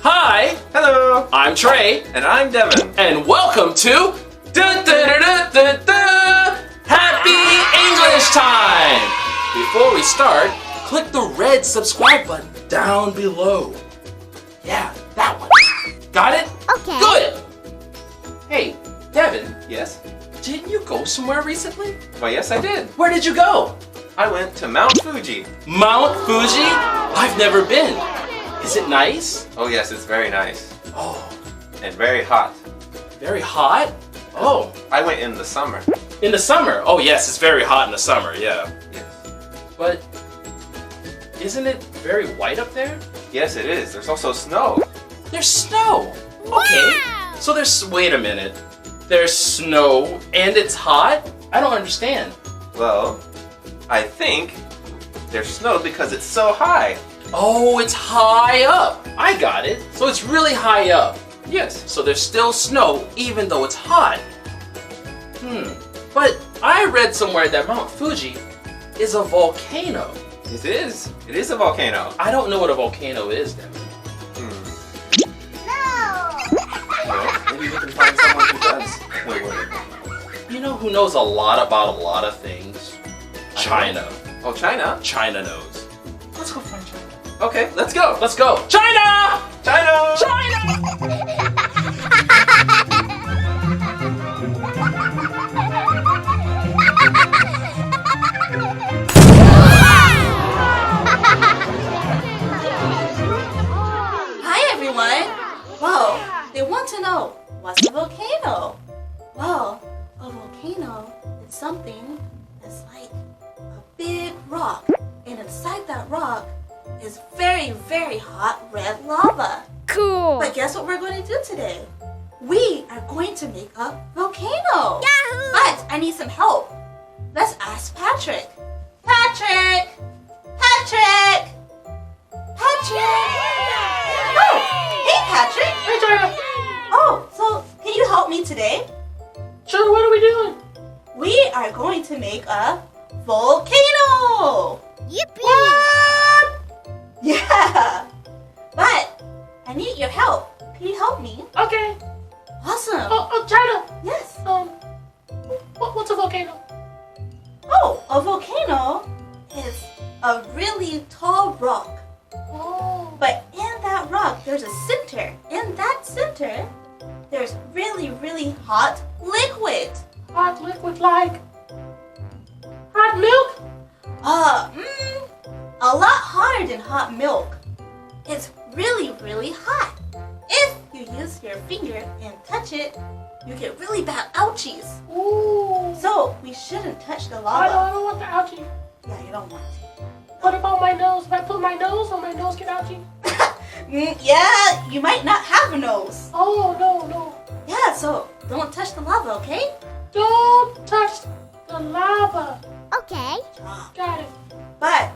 Hi! Hello! I'm Trey, And I'm Devin. and welcome to Happy English Time! Before we start, click the red subscribe button down below. Yeah, that one. Got it? Okay. Good! Hey, Devin, Yes? didn't you go somewhere recently? Why, yes, I did. Where did you go? I went to Mount Fuji. Mount Fuji? I've never been. Is it nice? Oh, yes, it's very nice. Oh, And very hot. very hot? Oh, I went in the summer. in the summer. Oh yes, it's very hot in the summer, yeah. Yes. But isn't it very white up there? Yes, it is. There's also snow. There's snow. Okay. Wow. So wait a minute. There's snow and it's hot? I don't understand. Well, I think there's snow because it's so high. Oh, it's high up. I got it. So it's really high up. Yes. So there's still snow even though it's hot. But I read somewhere that Mount Fuji is a volcano. It is. It is a volcano. I don't know what a volcano is, Devin. No. Well, maybe we can find someone who does. Wait. You know who knows a lot about a lot of things? China. Oh, China? China knows. Let's go find China. Okay, let's go. Let's go. China! China! China! Hi everyone! Well, they want to know, what's a volcano? Well, a volcano is something that's like a big rock, and inside that rock is very, very hot red lava. Cool. But guess what we're going to do today? We are going to make a volcano. Yahoo! But I need some help. Let's ask Patrick. Patrick! Patrick! Patrick! Oh, hey Patrick! Hey, China! Oh, so can you help me today? Sure, what are we doing? We are going to make a volcano! Yippee! Yeah! But I need your help. Can you help me? Okay. Awesome! China! Yes! What's a volcano? Oh, a volcano is a really tall rock. Oh. But in that rock, there's a center. In that center, there's really, really hot liquid. Hot liquid like hot milk? A lot hotter than hot milk. It's really, really hot. If you use your finger and touch it, you get really bad ouchies. Ooh. So we shouldn't touch the I lava. don't want the ouchie. Yeah, you don't want to. What about my nose? If I put my nose on my nose get ouchie? Yeah, you might not have a nose. Oh, no. Yeah, so don't touch the lava, okay? Don't touch the lava. Okay. Got it. But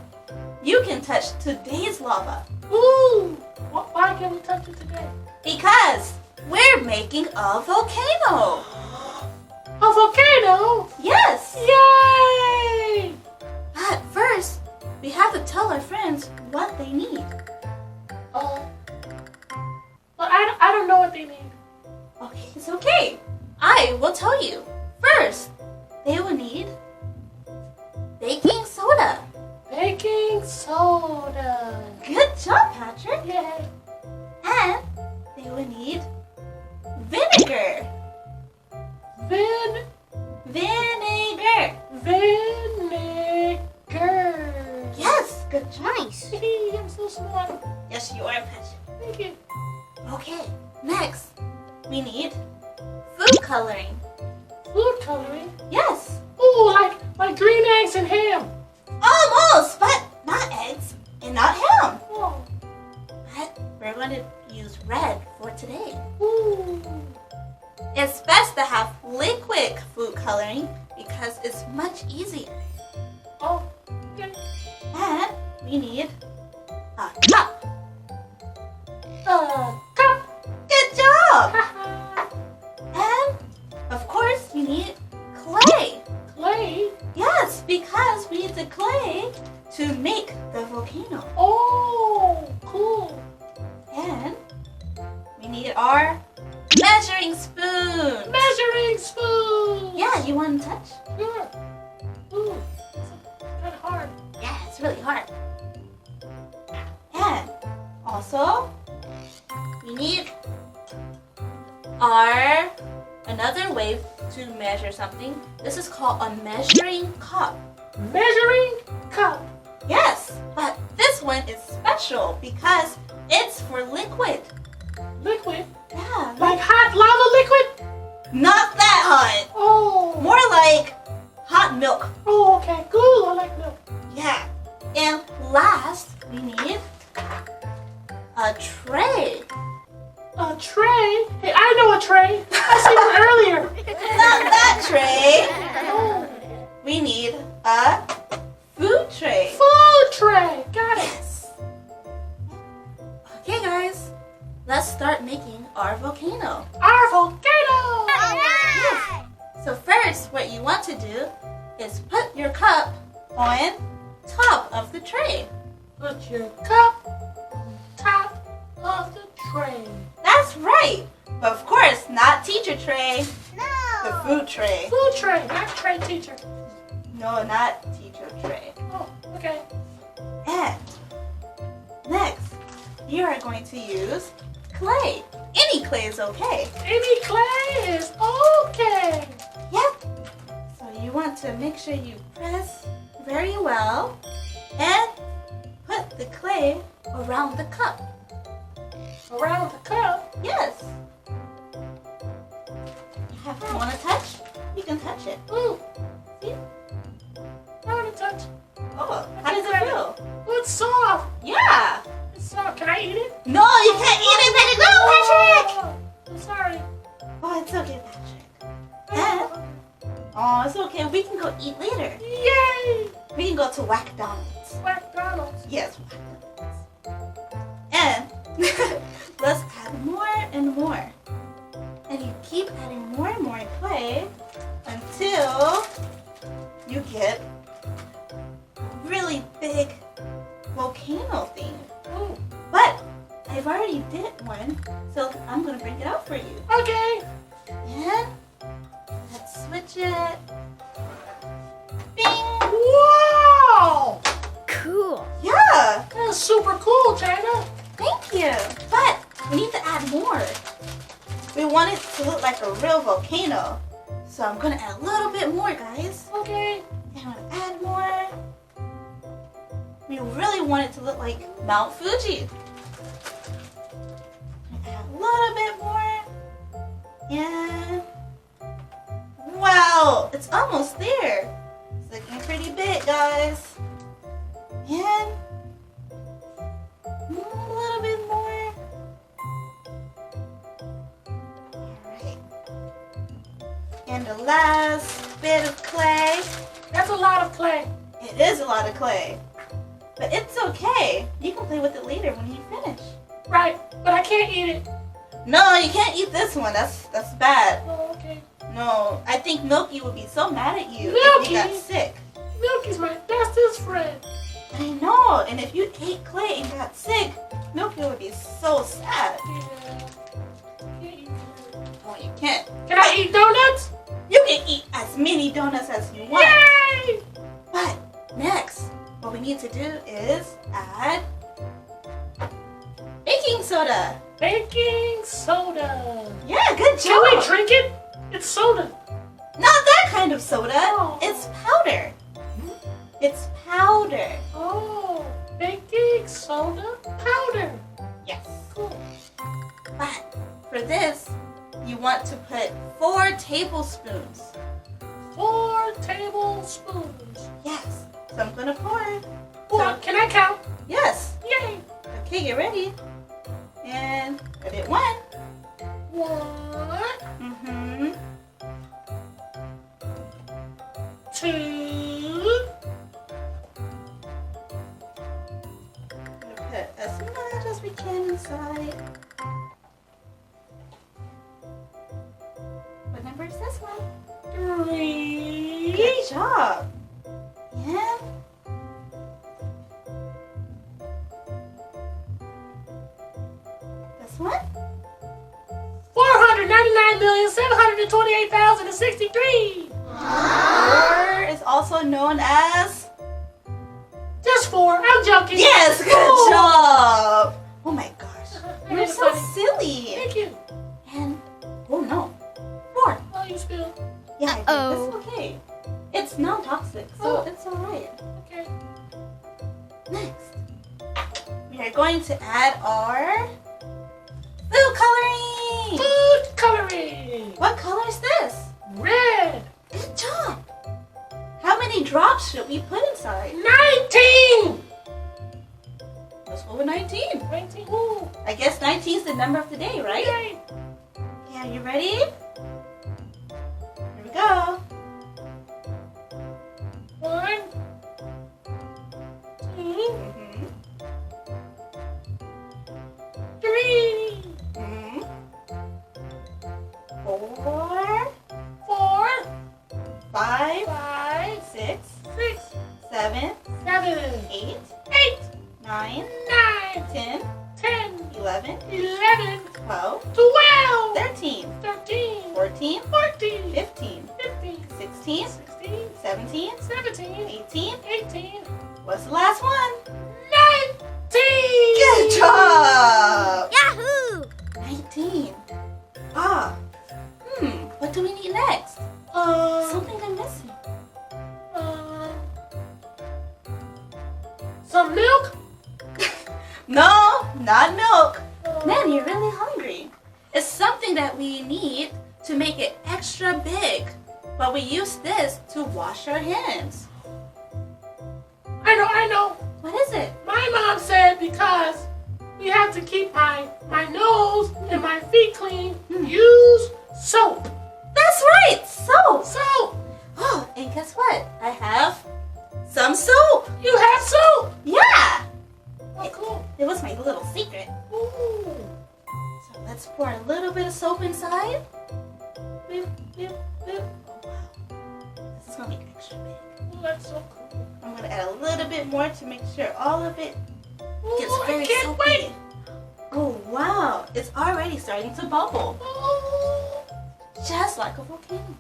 you can touch today's lava Ooh. Why can't we touch it today? because we're making a volcano. A volcano? Yes. Yay! But first, we have to tell our friends what they need. Oh. But I don't know what they need. Okay, it's okay. I will tell you. First, they will need baking soda. Baking soda. Good job, Patrick. Yay. And they will need vinegar. Vinegar. Vinegar. Yes, good job. Nice. I'm so smart. Yes, you are, Patrick. Thank you. Okay, next, we need food coloring. Food coloring? Yes, Ooh, like green eggs and ham. almost, but not eggs and not ham. Oh. But we're going to use red for today. Ooh. It's best to have liquid food coloring because it's much easier. Oh. Okay. And we need a cup. Cup. Good job! our measuring spoons. Measuring spoon. Yeah, you want to touch? Sure. Ooh, it's kind of hard. Yeah, it's really hard. And also, we need another way to measure something. This is called a measuring cup. Measuring cup. Yes, but this one is special because it's for liquid. Liquid. Yeah, Like hot lava liquid? not that hot. Oh. More like hot milk. Oh, okay. Cool. I like milk. Yeah. And last, we need a tray. A tray? Hey, I know a tray. I seen it earlier. Not that tray. Oh. We need a food tray. Food tray. Got it. Yes. Okay, guys. Let's start making our volcano. Our volcano. Yes. So first, what you want to do is put your cup on top of the tray. Put your cup on top of the tray. That's right. But of course, not teacher tray. The food tray. Food tray, not tray teacher. No, not teacher tray. Oh, okay. And next, you are going to use clay. Any clay is okay. Any clay is okay. Yep. So you want to make sure you press very well and put the clay around the cup. Around the cup. Yes. You want to touch? You can touch it. Ooh, See? I want to touch. Oh, how does it feel? Oh, it's soft. Yeah. It's soft. Can I eat it? No, you can't eat it, Patrick. No, Patrick. Oh, I'm sorry. Oh, it's okay, Patrick. And, oh, it's okay. We can go eat later. Yay! We can go to McDonald's. McDonald's. Yes, McDonald's. And let's add more and more. And you keep adding more and more clay until you get a really big volcano thing. Ooh. But I've already did one, so I'm gonna bring it out for you. Okay. And let's switch it. Bing! Wow! Cool. Yeah, That's super cool, Chyna. thank you. But we need to add more. We want it to look like a real volcano. So I'm gonna add a little bit more, guys. Okay. And I'm gonna add more. We really want it to look like Mount Fuji. Add a little bit more. And wow, it's almost there. It's looking pretty big, guys. And a little bit more. Alright. And the last bit of clay. That's a lot of clay. It is a lot of clay. But it's okay. You can play with it later when you finish. Right, but I can't eat it. No, you can't eat this one. That's bad. Oh, okay. No, I think Milky would be so mad at you if Milky? you got sick. Milky's my bestest friend. I know. And if you ate clay and got sick, Milky would be so sad. Yeah. Can't eat it. Oh, you can't. Can I eat donuts? You can eat as many donuts as you want. Yay! But next, what we need to do is add baking soda. Baking soda. Yeah, good job. Can we drink it? It's soda. Not that kind of soda. Oh. It's powder. It's powder. Oh, baking soda powder. Yes. Cool. But for this, you want to put 4 tablespoons. 4 tablespoons. Yes. So I'm gonna pour. Well, can I count? Yes. Yay! Okay, get ready. And put it 1. 1, Mm-hmm. 2, Put as much as we can inside. What number is this one? 3. Good job. And this one? 9,728,063. Four is also known as. Just 4. I'm joking. Yes, good Ooh. job. Oh my gosh, That you're was so funny. silly. Thank you. And oh no, 4. Oh, you spilled. Yeah, I Uh-oh. did. That's okay. It's non-toxic, so Oh. it's alright. Okay. Next, we are going to add our food coloring. Food coloring. What color is this? Red. Good job. How many drops should we put inside? 19. Let's go with 19. 19. Ooh. I guess 19 is the number of the day, right? Yay. Yeah, you ready? Here we go. 1, 2, Mm-hmm. 3, Mm-hmm. 4, 4, 5, 5, 6, 6, 7, 7, 8, 8, 9, 9, 10, 10, 11, 11, 12, 12, 13, 13, 14, 14, 15, 15, 16, 16, 17, 17, 18. 18, What's the last one? 19! Good job! Yahoo! 19. Ah. What do we need next? Something I'm missing. Some milk? No, not milk. Man, you're really hungry. It's something that we need to make it extra big. But we use this to wash our hands. I know. What is it? My mom said because we have to keep my nose and my feet clean, use soap. That's right, soap. Soap! Oh, and guess what? I have some soap. You have soap! Yeah. Oh, cool. It was my little secret. Ooh. So let's pour a little bit of soap inside. Boop, boop, boop. Oh, wow. This is going to be extra big. Ooh, that's so cool. I'm going to add a little bit more to make sure all of it gets Ooh, very I can't soapy. wait! Oh, wow. It's already starting to bubble. Ooh. Just like a volcano.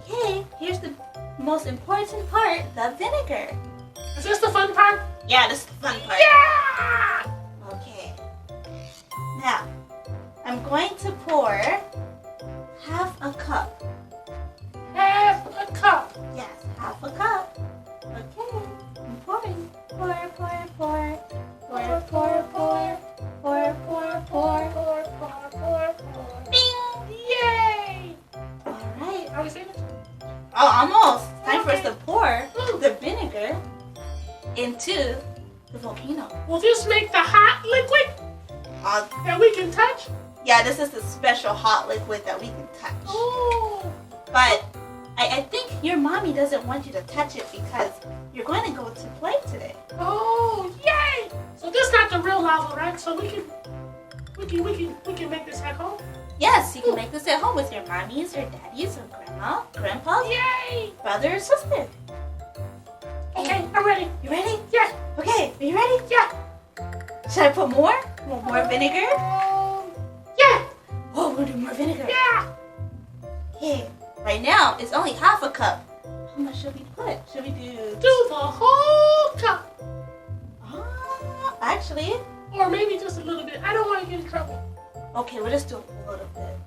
Okay, here's the most important part, the vinegar. Is this the fun part? Yeah, this is the fun part. Yeah! Okay. Now, I'm going to pour half a cup. Half a cup. Yes, half a cup. Okay, I'm pouring. Pour, pour, pour. Pour, pour, pour. Pour, pour, pour. Pour. Bing! Yay! All right. Are we finished? Oh, almost. Time for us Okay. to pour Ooh. the vinegar into the volcano. Will this make the hot liquid that we can touch? Yeah, this is the special hot liquid that we can touch. Oh. But I think your mommy doesn't want you to touch it because you're going to go to play today. Oh, yay! So this is not the real lava, right? So we can make this at home. Yes, you can make this at home with your mommies or daddies or grandma, grandpa, Yay! brother or sister. Okay, I'm ready. You ready? Yeah, Okay, are you ready? yeah. Should I put more? More vinegar? Yeah, Oh, we're doing more vinegar. yeah. Okay, right now it's only half a cup. How much should we put? Should we do? Do the whole cup, Actually, or maybe just a little bit. I don't want to get in trouble. okay, we'll just do a little bit.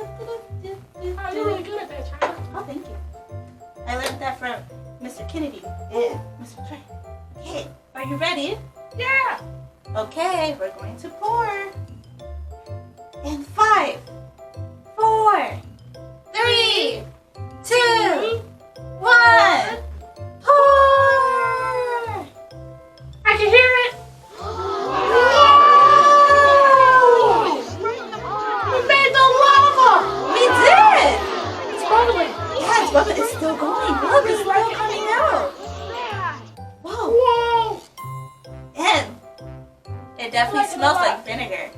Oh, you're really good at that, Chyna. Oh, thank you. I learned that from Mr. Kennedy and Mr. Trey. Okay, are you ready? Yeah. Okay, we're going to pour. In 5, 4, 3, 2, 1, pour! I can hear it. We made the lava. We did! It's bubbling. Yes, but it's still going. Look, it's still coming out. Whoa. Whoa. And it definitely smells like vinegar.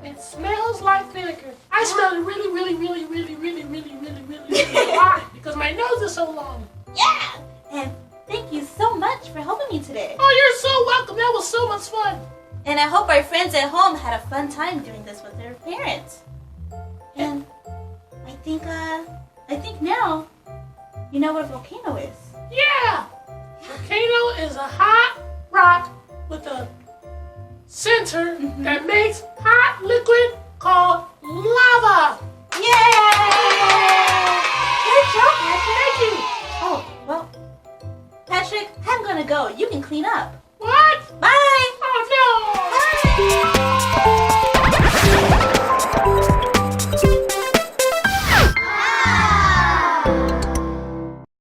It smells like vinegar. I smell it really hot because my nose is so long. Yeah! And thank you so much for helping me today. Oh, you're so welcome. That was so much fun. And I hope our friends at home had a fun time doing this with their parents. And I think now you know what a volcano is. Yeah! Volcano is a hot rock with a center that makes hot liquid called lava. Yay! Good job, Patrick. Thank you. Oh, well, Patrick, I'm gonna go. You can clean up. What? Bye! Oh no! Bye!